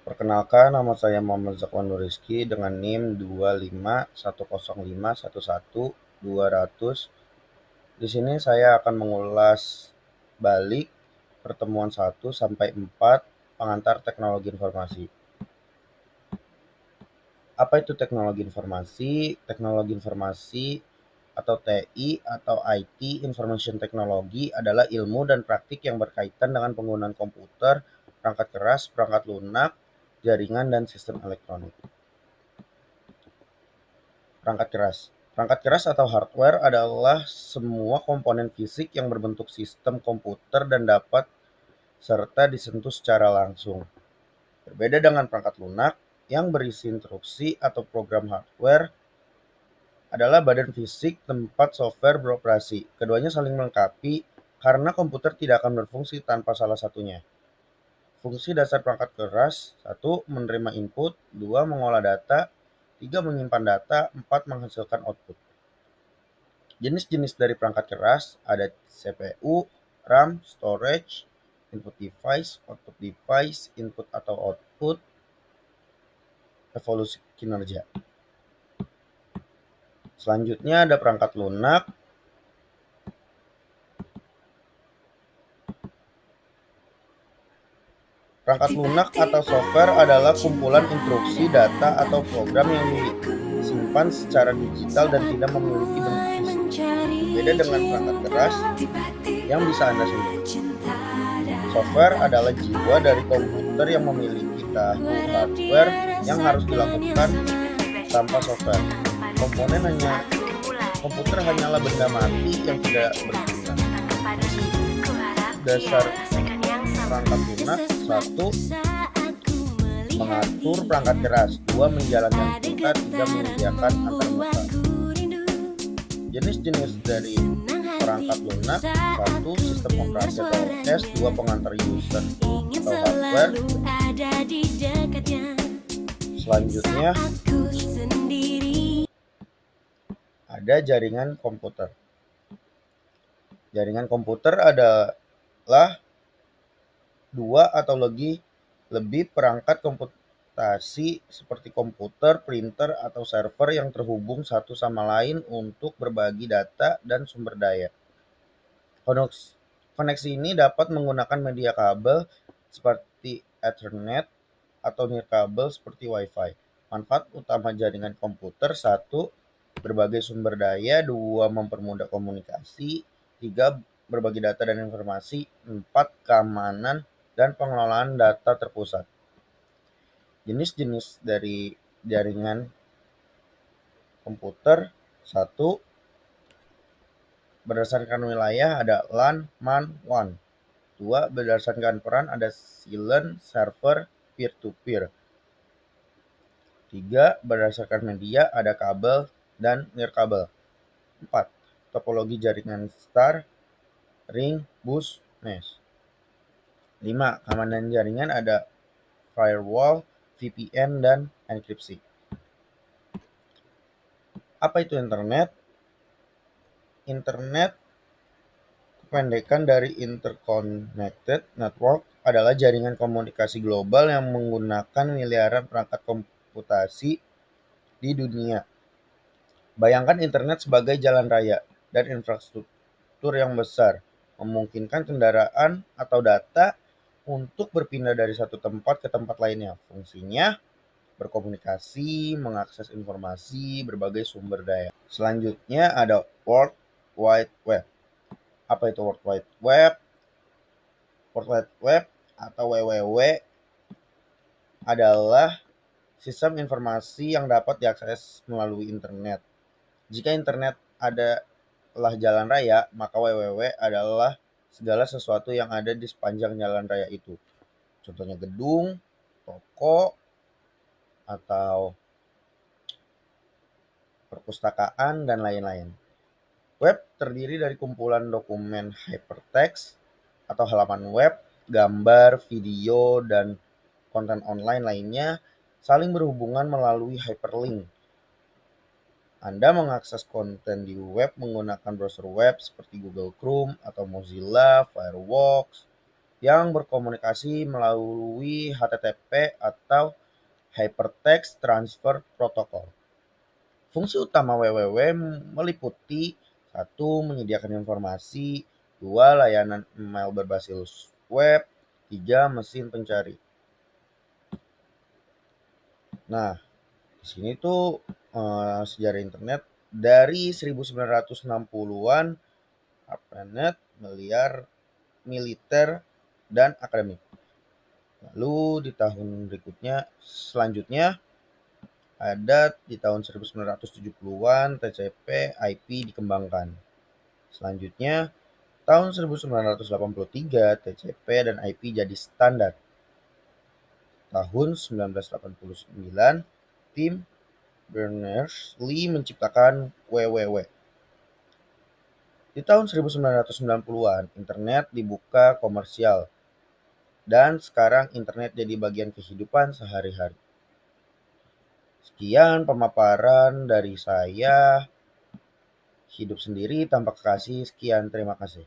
Perkenalkan, nama saya Muhammad Zakwan Nur Rizky dengan NIM 25105111200. Di sini saya akan mengulas balik pertemuan 1 sampai 4 pengantar teknologi informasi. Apa itu teknologi informasi? Teknologi informasi atau TI atau IT Information Technology adalah ilmu dan praktik yang berkaitan dengan penggunaan komputer, perangkat keras, perangkat lunak, jaringan, dan sistem elektronik. Perangkat keras. Perangkat keras atau hardware adalah semua komponen fisik yang berbentuk sistem komputer dan dapat serta disentuh secara langsung. Berbeda dengan perangkat lunak yang berisi instruksi atau program. Hardware adalah badan fisik tempat software beroperasi. Keduanya saling melengkapi karena komputer tidak akan berfungsi tanpa salah satunya. Fungsi dasar perangkat keras: 1. Menerima input, 2. Mengolah data, 3. Menyimpan data, 4. Menghasilkan output. Jenis-jenis dari perangkat keras ada CPU, RAM, storage, input device, output device, input atau output, evolusi kinerja. Selanjutnya ada perangkat lunak. Perangkat lunak atau software adalah kumpulan instruksi, data, atau program yang disimpan secara digital dan tidak memiliki bentuk fisik. Berbeda dengan perangkat keras yang bisa Anda sentuh. Software adalah jiwa dari komputer yang memiliki tahu hardware yang harus dilakukan tanpa software. Komputer hanyalah benda mati yang tidak berguna. Dasar perangkat lunak: 1. Mengatur perangkat keras, 2. Menjalankan perintah, 3. Menyediakan antarmuka. Jenis-jenis dari perangkat lunak: 1. Sistem operasi atau OS, 2. Pengantar user atau hardware. Selanjutnya ada jaringan komputer. Jaringan komputer adalah 2 atau lebih perangkat komputasi seperti komputer, printer, atau server yang terhubung satu sama lain untuk berbagi data dan sumber daya. Koneksi ini dapat menggunakan media kabel seperti Ethernet atau nirkabel seperti Wi-Fi. Manfaat utama jaringan komputer: 1. Berbagai sumber daya, 2. Mempermudah komunikasi, 3. Berbagi data dan informasi, 4. Keamanan dan pengelolaan data terpusat. Jenis-jenis dari jaringan komputer: 1. Berdasarkan wilayah ada LAN, MAN, WAN. 2. Berdasarkan peran ada silent, server, peer-to-peer. 3. Berdasarkan media ada kabel dan nirkabel. 4. Topologi jaringan star, ring, bus, mesh. 5. Keamanan jaringan ada firewall, VPN, dan enkripsi. Apa itu internet? Internet, kependekan dari Interconnected Network, adalah jaringan komunikasi global yang menggunakan miliaran perangkat komputasi di dunia. Bayangkan internet sebagai jalan raya dan infrastruktur yang besar, memungkinkan kendaraan atau data untuk berpindah dari satu tempat ke tempat lainnya. Fungsinya berkomunikasi, mengakses informasi, berbagai sumber daya. Selanjutnya ada World Wide Web. Apa itu World Wide Web? World Wide Web atau WWW adalah sistem informasi yang dapat diakses melalui internet. Jika internet adalah jalan raya, maka WWW adalah segala sesuatu yang ada di sepanjang jalan raya itu. Contohnya gedung, toko, atau perpustakaan, dan lain-lain. Web terdiri dari kumpulan dokumen hypertext atau halaman web, gambar, video, dan konten online lainnya saling berhubungan melalui hyperlink. Anda mengakses konten di web menggunakan browser web seperti Google Chrome atau Mozilla Firefox. yang berkomunikasi melalui HTTP atau Hypertext Transfer Protocol. Fungsi utama WWW meliputi: 1. Menyediakan informasi, 2. Layanan email berbasis web, 3. Mesin pencari. Nah, di sini tuh sejarah internet dari 1960-an, ARPANET, miliar, militer, dan akademik. Lalu di tahun selanjutnya ada di tahun 1970-an TCP IP dikembangkan. Selanjutnya tahun 1983 TCP dan IP jadi standar. Tahun 1989 tim Berners-Lee menciptakan WWW. Di tahun 1990-an internet dibuka komersial dan sekarang internet jadi bagian kehidupan sehari-hari. Sekian pemaparan dari saya. Hidup sendiri tanpa kekasih. Sekian, terima kasih.